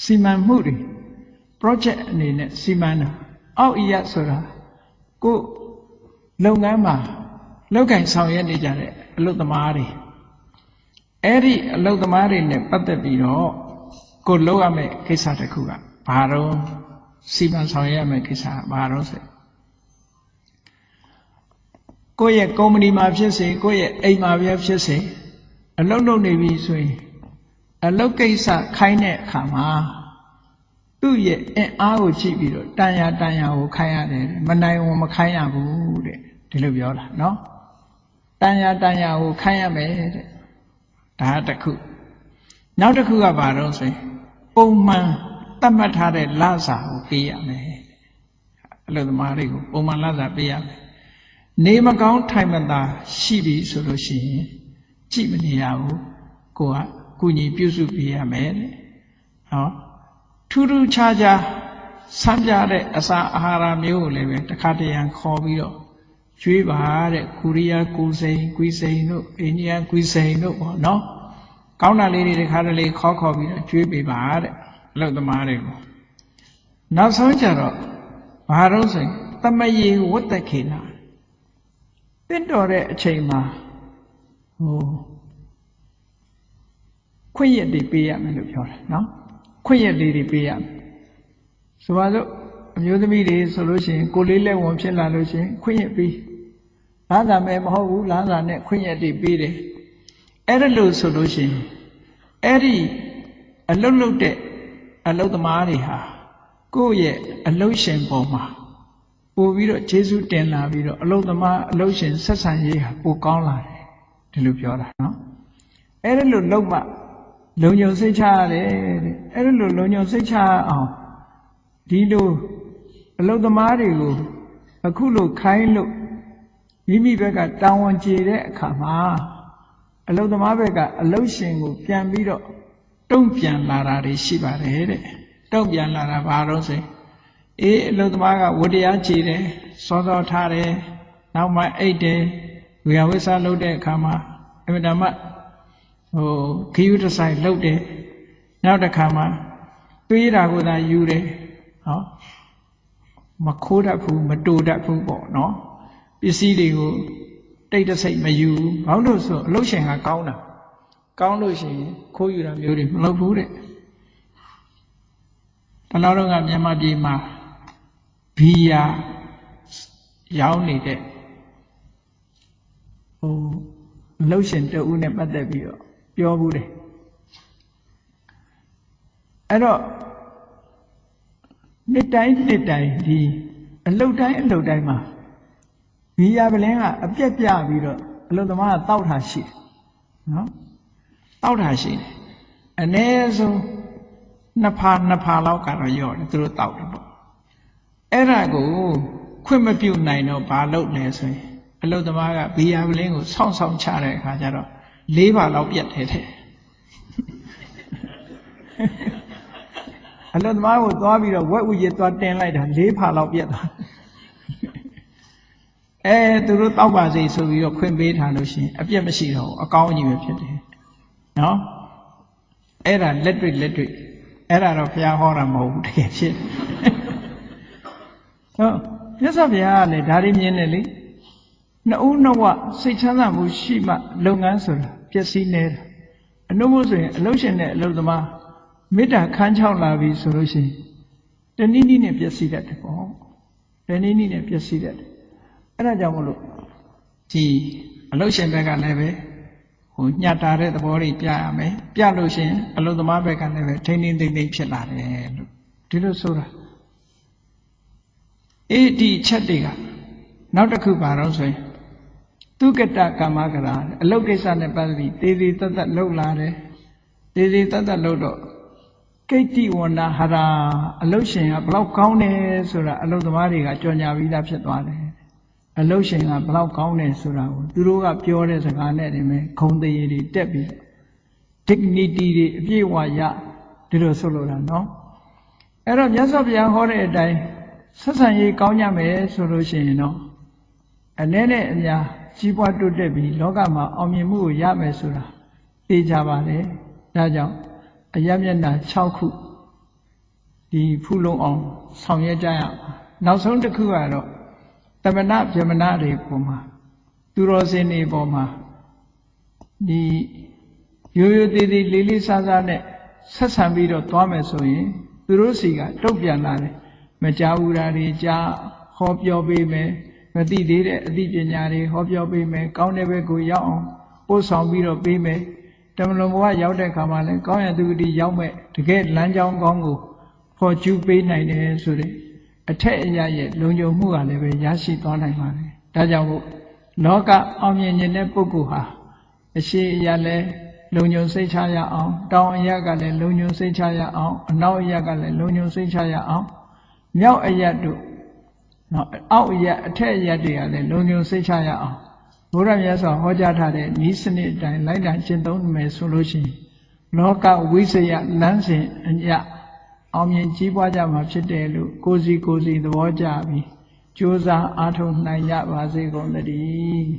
စီမံမှုတွေ project အနေနဲ့စီမံတာအောက်အရဆိုတာကိုလုပ်ငန်းမှာလောက်ကင်ဆောင်ရွက်နေကြတဲ့အလုပ်သမားတွေအဲ့ဒီအလုပ်သမားတွေနဲ့ပတ်သက်ပြီးတော့ကိုလုပ်ရမယ့်ကိစ္စတစ်ခုကဘာတော့စီမံဆောင်ရွက်ရမယ့်ကိစ္စကဘာတော့ဆိုကိုယ့်ရဲ့ကုမ္ပဏီမှာဖြစ်စေကိုယ့်ရဲ့အိမ်မှာပဲဖြစ်စေအလုပ်လုပ်နေပြီဆိုရင်အလုပ်ကိစ္စခိုင်းတဲ့အခါမှာသူ့ရဲ့အင်အားကိုကြည့်ပြီးတော့တန်ရာကိုခိုင်းရတယ်မနိုင်ဝန်မခိုင်းရဘူးတဲ့ဒီလိုပြောတာနော်တန်ရာကိုခိုင်းရမယ်တဲ့ဒါတစ်ခုနောက်တစ်ခုကဘာတော့ဆိုရင်ပုံမှန်သတ်မှတ်ထားတဲ့လစာကိုပေးရမယ်အလုပ်သမားတွေကိုပုံမှန်လစာပေးရမယ်နေမကောင်းထိုင်မသာရှိပြီဆိုလို့ရှိရင်ကြည့်မနေရဘူးကိုကကုညီပြုစုပေးရမယ်တဲ့ဟောထူးထူးခြားခြားဆန်းပြတဲ့အစာအာဟာရမျိုးကိုလည်းပဲတစ်ခါတရံခေါ်ပြီးတော့ကျွေးပါတဲ့ကိုရီးယားကူစိန်တို့အိန္ဒိယကူစိန်တို့ပေါ့နော်ကောင်းတာလေးတွေတစ်ခါတလေခေါ်ပြီးတော့ကျွေးပေးပါတဲ့အလုပ်သမားတွေကိုနောက်ဆုံးကျတော့ဘာလို့ဆိုရင်တမယေဝတ္တခေနာတင့်တော်တဲ့အချိန်မှာခွင့်ရတွေပေးရမယ်လို့ပြောတာနော်ခွင့်ရလေးတွေပေးရမယ်ဆိုပါစို့အမျိုးသမီးတွေဆိုလို့ရှိရင်ကိုလေးလက်ဝင်ဖြစ်လာလို့ရှိရင်ခွင့်ရပေးလမ်းစာမဲ့မဟုတ်ဘူးလမ်းစာနဲ့ခွင့်ရတွေပေးတယ်အဲ့ဒါလို့ဆိုလို့ရှိရင်အဲ့ဒီအလုတ်လုတ်တဲ့အလုတ်သမားတွေဟာကိုယ့်ရဲ့အလုတ်ရှင်ပေါ်မှာပို့ပြီးတော့ကျေးဇူးတင်လာပြီးတော့အလုတ်သမားအလုတ်ရှင်ဆက်ဆံရေးဟာပိုကောင်းလာတယ်ဒီလိုပြောတာနော်အဲ့ဒါလို့လုံးမလုံညုံစိတ်ချရတယ်တဲ့အဲ့ဒါလို့လုံညုံစိတ်ချအောင်ဒီလိုအလုတ်သမားတွေကိုအခုလိုခိုင်းလို့မိမိဘက်ကတာဝန်ကျေတဲ့အခါမှာအလုတ်သမားဘက်ကအလုတ်ရှင်ကိုပြန်ပြီးတော့တုံ့ပြန်လာတာတွေရှိပါတယ်တဲ့တုံ့ပြန်လာတာဘာလို့ဆိုအလုတ်သမားကဝတ္တရားခြေတယ်စောစောထားတယ်နောက်မှအိတ်တယ်ဝေယဝိဆာလုပ်တဲ့အခါမှာအမြဲတမ်းခီးယူတဆိုင်လုပ်တယ်နောက်တစ်ခါမှာတွေးတာကိုသာယူတယ်ဟောမခိုးတတ်ဘူးမတူတတ်ဘူးပေါ့နော်ပစ္စည်းတွေကိုတိတ်တဆိတ်မယူဘာလို့ဆိုအလုပ်ရှင်ကကောင်းတာကောင်းလို့ရှိရင်ခိုးယူတာမျိုးတွေမလုပ်ဘူးတဲ့တလောက်တော့ကမြန်မာပြည်မှာဘီယာရောင်းနေတဲ့အလုပ်ရှင်တဦးနဲ့ပတ်သက်ပြီးတော့ပြောဘူးတယ်အဲ့တော့နှစ်တိုင်းဒီအလုပ်တိုင်းမှာဘီယာပလင်းကအပြက်ပြပြီးတော့အလုပ်သမားကတောက်တာရှိတယ်နော်တောက်တာရှိတယ်အနည်းဆုံးနှစ်ဖာလောက်ကတော့ရော့တယ်သူတို့တောက်တယ်ပေါ့အဲ့ဒါကိုခွင့်မပြုနိုင်တော့ဘာလုပ်လဲဆိုရင်အလုပ်သမားကဘီယာပလင်းကိုဆောင်းချတဲ့အခါကျတော့၄ပါလောက်ပြတ်တယ်တဲ့အလုပ်သမားကိုသွားပြီးတော့ဝက်ဥကြီးသွားတင်လိုက်တာ၄ဖာလောက်ပြတ်သွားသူတို့တောက်ပါစေဆိုပြီးတော့ခွင့်ပေးထားလို့ရှိရင်အပြတ်မရှိတော့ဘူးအကောင်းကြီးပဲဖြစ်တယ်နော်အဲ့ဒါလက်တွေ့အဲ့ဒါတော့ဘုရားဟောတာမဟုတ်ဘူးတကယ်ဖြစ်ဟုတ်မြတ်စွာဘုရားကလည်းဒါတွေမြင်တယ်လေနှစ်ဦးနှစ်ဝစိတ်ချမ်းသာမှုရှိမှလုပ်ငန်းဆိုတာပျက်စီးနေတာအနှုတ်မို့ဆိုရင်အလုပ်ရှင်နဲ့အလုပ်သမားမေတ္တာခန်းချောက်လာပြီဆိုလို့ရှိရင်တနည်းနည်းနဲ့ပျက်စီးတတ်တယ်ပေါ့တနည်းနည်းနဲ့ပျက်စီးတတ်တယ်အဲ့ဒါကြောင့်မလို့ဒီအလုပ်ရှင်ဘက်ကလည်းပဲညှတာတဲ့သဘောတွေပြရမယ်ပြလို့ရှိရင်အလုပ်သမားဘက်ကလည်းပဲထိန်းသိမ်းဖြစ်လာတယ်လို့ဒီလိုဆိုတာဒီချက်တွေကနောက်တစ်ခုပါတော့ဆိုရင်သူကတကမ္မကရာအလုပ်ကိစ္စနဲ့ပတ်သက်ပြီးတေသေးတတ်လှုပ်လာတယ်တေသေးတတ်လှုပ်တော့ကိတ္တိဝနာဟရာအလုပ်ရှင်ကဘလောက်ကောင်းတယ်ဆိုတာအလုပ်သမားတွေကကြော်ညာပြီးသားဖြစ်သွားတယ်အလုပ်ရှင်ကဘလောက်ကောင်းတယ်ဆိုတာကိုသူတို့ကပြောတဲ့စကားနဲ့တည်းပဲခုံသေးရည်တွေတက်ပြီး dignity တွေအပြည့်ဝရဒီလိုဆိုလိုတာနော်အဲ့တော့မြတ်စွာဘုရားဟောတဲ့အတိုင်းဆက်ဆံရေးကောင်းကြမယ်ဆိုလို့ရှိရင်တော့အနည်းနဲ့အများကြီးပွားတိုးတက်ပြီးလောကမှာအောင်မြင်မှုကိုရမယ်ဆိုတာသိကြပါလေဒါကြောင့်အယမျက်နှာ6ခု ဒီဖူလုံအောင်ဆောင်ရွက်ကြရမှာနောက်ဆုံးတစ်ခုကတော့တမနာဗြဟ္မဏတွေပုံမှာသူတော်စင်တွေပုံမှာဒီရိုးရိုးသေးသေးလေးလေးစားစားနဲ့ဆက်ဆံပြီးတော့သွားမယ်ဆိုရင်သူတို့စီကတုတ်ပြန်လာတယ်မကြားဘူးတာတွေကြားဟောပြောပေးမယ်မသိသေးတဲ့အသိပညာတွေဟောပြောပေးမယ်ကောင်းတဲ့ဘက်ကိုရောက်အောင်ပို့ဆောင်ပြီးတော့ပေးမယ်တမလွန်ဘဝရောက်တဲ့ခါမှာလည်းကောင်းရသူတိရောက်မဲ့တကယ်လမ်းကြောင်းကောင်းကိုဖော်ကျူးပေးနိုင်တယ်ဆိုတဲ့အထက်အရာရဲ့လုံခြုံမှုကလည်းပဲရရှိသွားနိုင်ပါတယ်ဒါကြောင့်မို့လောကအောင်မြင်တဲ့ပုဂ္ဂိုလ်ဟာအရှိအရာလည်းလုံခြုံစိတ်ချရအောင်တောင်အရာကလည်းလုံခြုံစိတ်ချရအောင်အနောက်အရာကလည်းလုံခြုံစိတ်ချရအောင်မြောက်အရာတို့နော်အောက်အရာအထက်အရာတွေကလည်းလုံခြုံစိတ်ချရအောင်ဘုရားမြတ်စွာဟောကြားထားတဲ့ဤစနစ်အတိုင်းလိုက်တာကျင့်သုံးမယ်ဆိုလို့ရှိရင်လောကဝိစယလမ်းစဉ်အရာအောင်မြင်ကြီးပွားကြမှာဖြစ်တယ်လို့ကိုယ်စီသဘောကျပြီးကြိုးစားအားထုတ်နိုင်ကြပါစေကုန်သတည်း